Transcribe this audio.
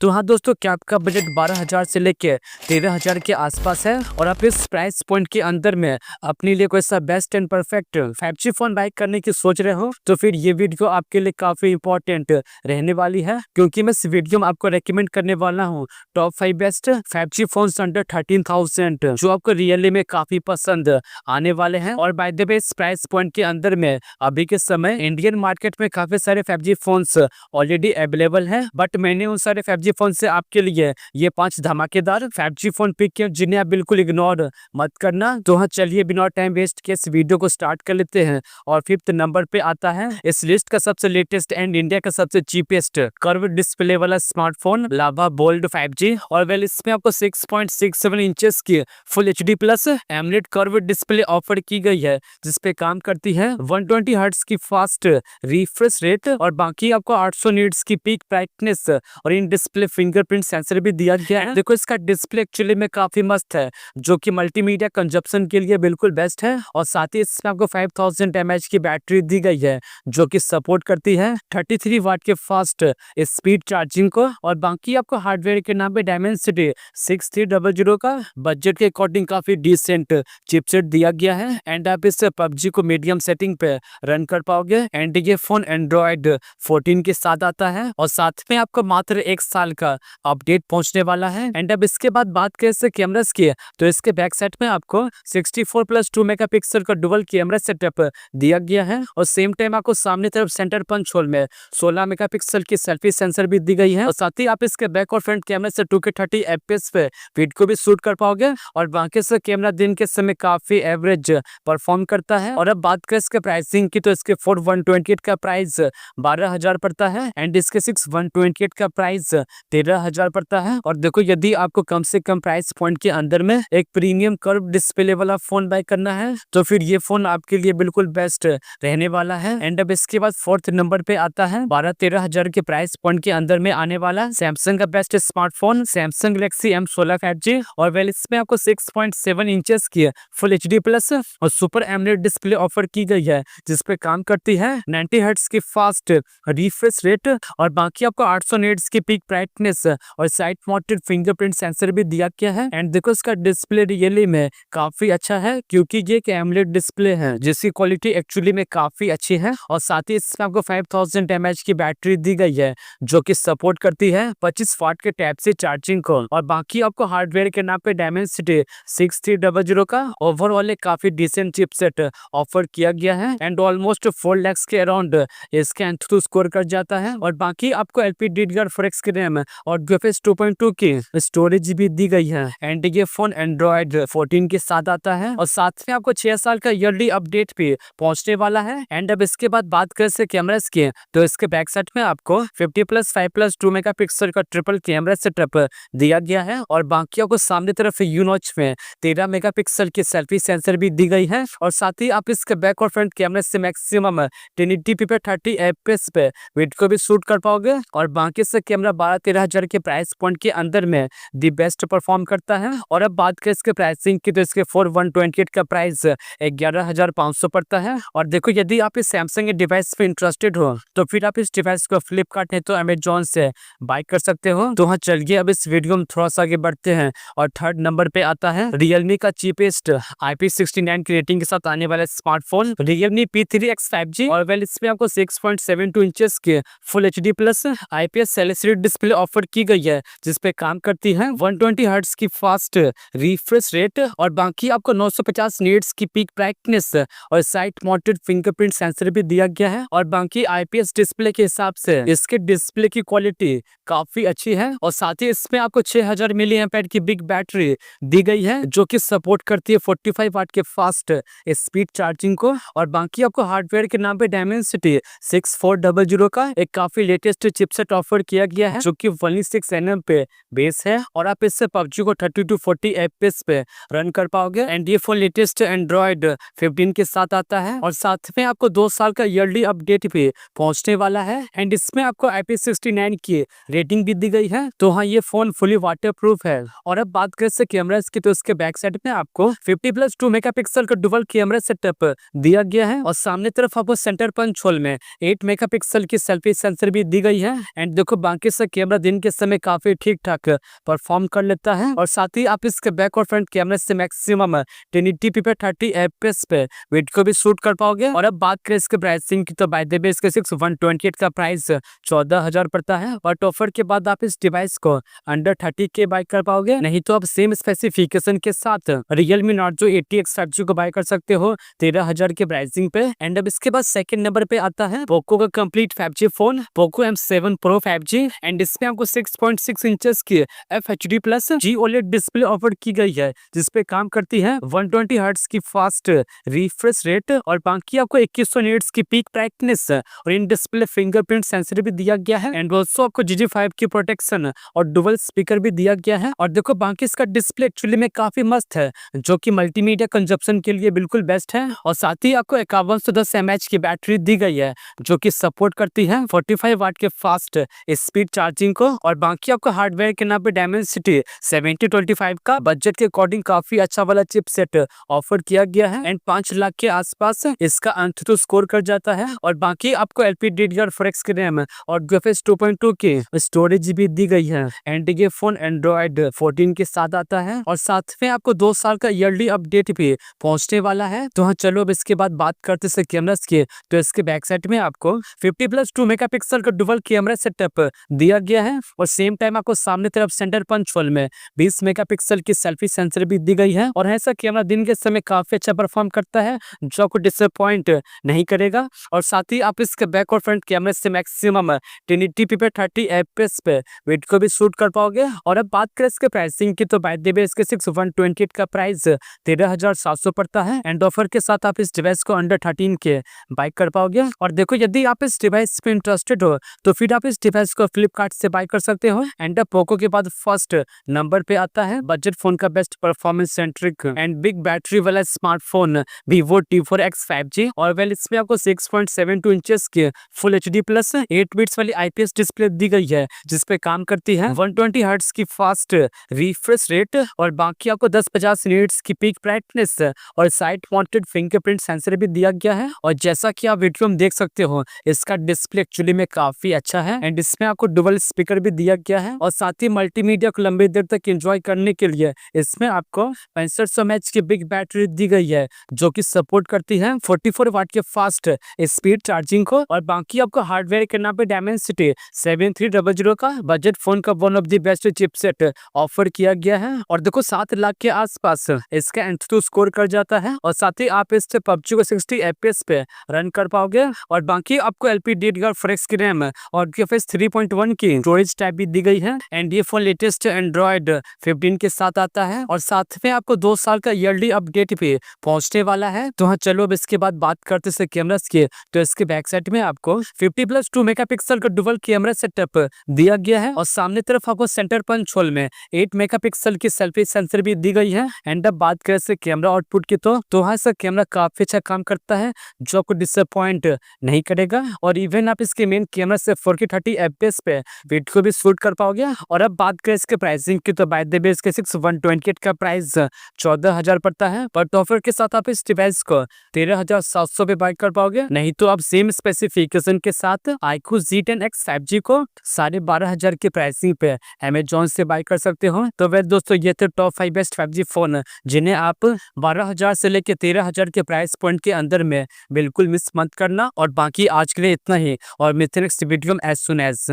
तो हाँ दोस्तों, क्या आपका बजट 12,000 से लेके 13,000 के आसपास है और आप इस प्राइस पॉइंट के अंदर में अपने लिए कोई सा best and perfect 5G phone buy करने की सोच रहे हो, तो फिर ये वीडियो आपके लिए काफी इंपॉर्टेंट रहने वाली है, क्योंकि मैं इस वीडियो में आपको रेकमेंड करने वाला हूँ top 5 best 5G phone under 13,000 जो आपको रियली में काफी पसंद आने वाले हैं। और बाय द वे, इस प्राइस पॉइंट के अंदर में अभी के समय इंडियन मार्केट में काफी सारे 5G फोन्स ऑलरेडी अवेलेबल है, बट मैंने उन सारे 5G फोन से आपके लिए ये 5 धमाकेदार 5G फोन पिक किए जिन्हें आप बिल्कुल इग्नोर मत करना। तो हाँ, चलिए बिना टाइम वेस्ट के इस वीडियो को स्टार्ट कर लेते हैं। और 5th नंबर पे आता है इस लिस्ट का सबसे लेटेस्ट एंड इंडिया का सबसे चीपेस्ट कर्व डिस्प्ले वाला स्मार्टफोन लावा बोल्ड 5G। और वेल, इसमें आपको 6.67 इंचेस की full HD plus AMOLED curve display offer की गई है, जिसपे काम करती है 120 हर्ट्ज की फास्ट रिफ्रेश रेट और बाकी आपको 800 नीट्स की पीक ब्राइटनेस और इन डिस्प्ले फिंगरप्रिंट सेंसर भी दिया गया है। देखो, इसका डिस्प्ले एक्चुअली में काफी मस्त है, जो कि मल्टीमीडिया कंजप्शन के लिए बिल्कुल बेस्ट है। और साथ ही इसमें आपको 5000 mAh की बैटरी दी गई है, जो कि सपोर्ट करती है 33 वाट के फास्ट स्पीड चार्जिंग को। और बाकी आपको हार्डवेयर के नाम पे डायमेंसिटी 6300 का बजट के अकॉर्डिंग काफी डिसेंट चिपसेट दिया गया है, एंड आप इससे PUBG को मीडियम सेटिंग पे रन कर पाओगे। एंड ये फोन एंड्रॉयड 14 के साथ आता है और साथ में आपको मात्र 1 साल का अपडेट पहुंचने वाला है। एंड अब इसके बाद बात करें इसके कैमरास की, तो इसके बैक साइड में आपको 64+2 मेगापिक्सल का डुअल कैमरा सेटअप दिया गया है। और सेम टाइम आपको सामने तरफ सेंटर पंच होल में 16 मेगापिक्सल की सेल्फी सेंसर भी दी गई है। और साथ ही आप इसके बैक और फ्रंट कैमरा से 2K 30 FPS पे वीडियो को भी शूट कर पाओगे। और बाकी से कैमरा दिन के समय काफी एवरेज परफॉर्म करता है। और अब बात करें इसके प्राइसिंग की, तो इसके 4128 का प्राइस 12,000 पड़ता है एंड इसके 6128 का प्राइस 13,000 पड़ता है। और देखो, यदि आपको कम से कम प्राइस पॉइंट के अंदर में एक प्रीमियम कर्व डिस्प्ले वाला फोन बाय करना है, तो फिर ये फोन आपके लिए बिल्कुल बेस्ट रहने वाला है। एंड अब इसके बाद 4th नंबर पे आता है 12-13,000 के प्राइस पॉइंट के अंदर में आने वाला सैमसंग का best smartphone Samsung Galaxy M16 5G। और वेल, इसमें आपको 6.7 इंचेस की फुल HD प्लस और सुपर एमोलेड डिस्प्ले ऑफर की गई है, जिसपे काम करती है 90 हर्ट्ज की फास्ट रिफ्रेश रेट और बाकी आपको 800 नीट्स की पीक ब्राइटनेस और साइड माउंटेड फिंगरप्रिंट सेंसर भी दिया गया है। एंड देखो, इसका डिस्प्ले रियली में काफी अच्छा है, क्योंकि ये एक एमोलेड डिस्प्ले है जिसकी क्वालिटी एक्चुअली में काफी अच्छी है। और साथ ही इसमें आपको 5000 mAh की बैटरी दी गई है, जो कि सपोर्ट करती है 25 वाट के टाइप से चार्जिंग को। और बाकी आपको हार्डवेयर के नाम पे डायमेंसिटी 6300 का ओवरऑल एक काफी डिसेंट चिपसेट ऑफर किया गया है एंड ऑलमोस्ट 4 लाख के अराउंड इसके एंथुसियास्ट स्कोर कर जाता है। और बाकी आपको LPDDR4X की रैम और UFS 2.2 की स्टोरेज भी दी गई है। एंड ये फोन एंड्रॉयड 14 के साथ आता है और साथ में आपको 6 साल का ईयरली अपडेट भी पहुंचने वाला है। एंड अब इसके बाद बात करें इसके कैमरास की, तो इसके बैक साइड में आपको 50+5+2 मेगापिक्सल का ट्रिपल कैमरा सेटअप दिया गया है। और बाकी आपको सामने तरफ यूनॉच में 13 मेगापिक्सल की सेल्फी सेंसर भी दी गई है। और साथ ही आप इसके बैक और फ्रंट कैमरे से मैक्सिमम 1080p पे 30 FPS पे वीडियो को भी शूट कर पाओगे। और बाकी से कैमरा 12-13,000 के प्राइस पॉइंट के अंदर में दी बेस्ट परफॉर्म करता है। और अब बात करें इसके प्राइसिंग की, तो इसके 4128 का प्राइस 11,500 पड़ता है। और देखो, यदि आप इस सैमसंग के डिवाइस पे इंटरेस्टेड हो, तो फिर आप इस डिवाइस को फ्लिपकार्ट नहीं तो अमेजोन से बाय कर सकते हो। तो हाँ, चलिए अब इस वीडियो में थोड़ा सा आगे बढ़ते हैं। और 3rd नंबर पे आता है रियलमी का चीपेस्ट IP69 की रेटिंग के साथ आने वाला स्मार्टफोन रियलमी P3X 5G। और वेल, इसमें आपको 6.72 इंचेस के full HD plus IPS LCD display offer की गई है, जिसपे काम करती है 120 हर्ट्ज की फास्ट रिफ्रेश रेट और बाकी आपको 950 नीट्स की पीक ब्राइटनेस और साइड माउंटेड फिंगरप्रिंट सेंसर भी दिया गया है। और बाकी IPS डिस्प्ले के हिसाब से इसके डिस्प्ले की क्वालिटी काफी अच्छी है। और साथ ही इसमें आपको 6000 mAh की बिग बैटरी दी गई है, जो कि सपोर्ट करती है 45 वाट के फास्ट स्पीड चार्जिंग को। और बाकी आपको हार्डवेयर के नाम पे डायमेंसिटी 6400 का एक काफी लेटेस्ट चिपसेट ऑफर किया गया है, जो कि 16nm पे बेस है। और आप इससे PUBG को 30-40 FPS पे रन कर पाओगे। एंड ये फोन लेटेस्ट एंड्रॉयड 15 के साथ आता है और साथ में आपको 2 साल का ईयरली अपडेट भी पहुंचने वाला है। एंड इसमें आपको IP69 की रेटिंग भी दी गई है। तो हाँ, ये फोन फुली वाटर प्रूफ है। और अब बात करें कैमरा की, तो इसके बैक साइड में आपको 50+2 मेगापिक्सल का डुअल कैमरा सेटअप दिया गया है और सामने तरफ आपको सेंटर पंच होल में 8 मेगापिक्सल की सेल्फी सेंसर भी दी गई है। एंड देखो बाकी से कैमरा दिन के समय काफी ठीक ठाक परफॉर्म कर लेता है और साथ ही आप इसके बैक और फ्रंट कैमरे से मैक्सिमम 1080p पे 30 fps पे वीडियो को भी शूट कर पाओगे। और अब बात करें इसके प्राइसिंग की, तो बाय द वे इसके 128 का प्राइस 14,000 पड़ता है। बट ऑफर के बाद आप इस डिवाइस को अंडर 30K बाय कर पाओगे। नहीं तो आप सेम स्पेसिफिकेशन के साथ Realme Narzo 80X 5G को बाय कर सकते हो 13,000 के प्राइसिंग पे। एंड अब इसके बाद सेकंड नंबर पे आता है पोको का complete 5G phone Poco M7 Pro 5G। And इसमें आपको 6.6 इंचेस की FHD plus GOLED display offer की गई है, जिसपे काम करती है 120 हर्ट्ज की फास्ट रिफ्रेश रेट और बाकी आपको 2100 निट्स की पीक ब्राइटनेस और इन डिस्प्ले फिंगरप्रिंट सेंसर भी दिया गया है। एंड ऑल्सो आपको GG5 की प्रोटेक्शन और डुअल स्पीकर भी दिया गया है। और देखो बाकी इसका डिस्प्ले एक्चुअली में काफी मस्त है, जो कि मल्टीमीडिया कंजप्शन के लिए बिल्कुल बेस्ट है। और साथ ही आपको 5110 mAh की बैटरी दी गई है, जो कि सपोर्ट करती है 45 वाट के फास्ट स्पीड चार्जिंग को। और बाकी आपको हार्डवेयर के नाम पे डायमेंसिटी 7025 का बजट के अकॉर्डिंग काफी अच्छा वाला चिपसेट ऑफर किया गया है। एंड 5 लाख के आसपास इसका AnTuTu स्कोर कर जाता है। और बाकी आपको LPDDR4X की रैम और UFS 2.2 की स्टोरेज भी दी गई है। एंड ये फोन Android 14 के साथ आता है और साथ में आपको 2 साल का ईयरली अपडेट भी पहुंचने वाला है। तो हाँ चलो अब इसके बाद बात करते हैं कैमरास की, तो इसके बैक साइड में आपको 50+2 मेगापिक्सल का डुअल कैमरा सेटअप दिया गया है और सेम टाइम आपको सामने तरफ सेंटर पंच होल में 20 मेगापिक्सल की सेल्फी सेंसर भी दी गई है। और ऐसा कैमरा दिन के समय काफी अच्छा परफॉर्म करता है, जो आपको डिसअपॉइंट नहीं करेगा। और साथ ही आप इसके बैक और फ्रंट कैमरे से मैक्सिमम 1080p पे 30 fps पे वीडियो को भी शूट कर पाओगे। और अब बात करें इसके प्राइसिंग की, तो बाय द वे इसके 128 का प्राइस 13,700 पड़ता है। एंड ऑफर के साथ आप इस डिवाइस को अंडर 13K बाय कर पाओगे। और देखो यदि आप इस डिवाइस पे इंटरेस्टेड हो तो फिर आप इस डिवाइस को फ्लिपकार्ट से बाय कर सकते हो। एंड पोको के बाद फर्स्ट नंबर पे आता है बजट फोन का best performance centric and big battery वाला स्मार्टफोन Vivo T4X 5G। और वेल इसमें आपको 6.72 इंचेस की फुल HD प्लस 8 बिट्स वाली IPS डिस्प्ले दी गई है, जिसपे काम करती है 120 हर्ट्ज की फास्ट रिफ्रेश रेट और बाकी आपको 1050 निट्स की पीक ब्राइटनेस और साइड माउंटेड फिंगरप्रिंट सेंसर भी दिया गया है। और जैसा कि आप वीडियो में देख सकते हो इसका डिस्प्ले एक्चुअली में काफी अच्छा है। एंड इसमें आपको डुअल स्पीकर भी दिया गया है और साथ ही मल्टीमीडिया को लंबी देर तक एंजॉय करने के लिए इसमें आपको 6500 mAh की बिग बैटरी दी गई है, जो कि सपोर्ट करती है 44 वाट के फास्ट स्पीड चार्जिंग को। और बाकी आपको हार्डवेयर के नाम पे डायमेंसिटी 7300 का बजट फोन का one of the best chipset offer किया गया है। और देखो 7 लाख के आसपास इसका AnTuTu स्कोर कर जाता है और साथ ही आप इससे PUBG को 60 fps पे रन कर पाओगे। और बाकी आपको LPDDR4X की रैम और UFS 3.1 की स्टोरेज टाइप भी दी गई है। एंड ये फोन लेटेस्ट Android 15 के साथ आता है और साथ में आपको 2 साल का ईयरली अपडेट भी पहुंचने वाला है। तो हाँ चलो अब इसके बाद बात करते हैं कैमरास की, तो इसके बैक साइड में आपको 50+2 मेगापिक्सल का डुअल कैमरा सेटअप दिया गया है और सामने तरफ आपको सेंटर पंच होल में 8 मेगापिक्सल की सेल्फी सेंसर भी दी गई है। एंड अब बात करें से कैमरा आउटपुट की, तो हाँ सर कैमरा काफी अच्छा काम करता है, जो आपको डिसअपॉइंट नहीं करेगा। और इवन आप इसके मेन कैमरा से 4K 30 fps पे वीडियो को भी शूट कर पाओगे। और अब बात करें इसके प्राइसिंग की, तो बाय द वे इसके 128 का प्राइस 14,000 पड़ता है। बट ऑफर के साथ आप इस डिवाइस को 13,700 पे बाय कर पाओगे। नहीं तो आप सेम स्पेसिफिकेशन के साथ iQOO Z10X 5G को 12,500 के प्राइसिंग पे Amazon से बाय कर सकते हो। तो वह दोस्तों ये थे टॉप 5 बेस्ट 5G फोन, जिन्हें आप 12,000 से लेकर 13,000 के प्राइस पॉइंट के अंदर में बिल्कुल मिस मत करना। और बाकी आज के लिए इतना ही और मिलते हैं नेक्स्ट वीडियो में एज सुन एज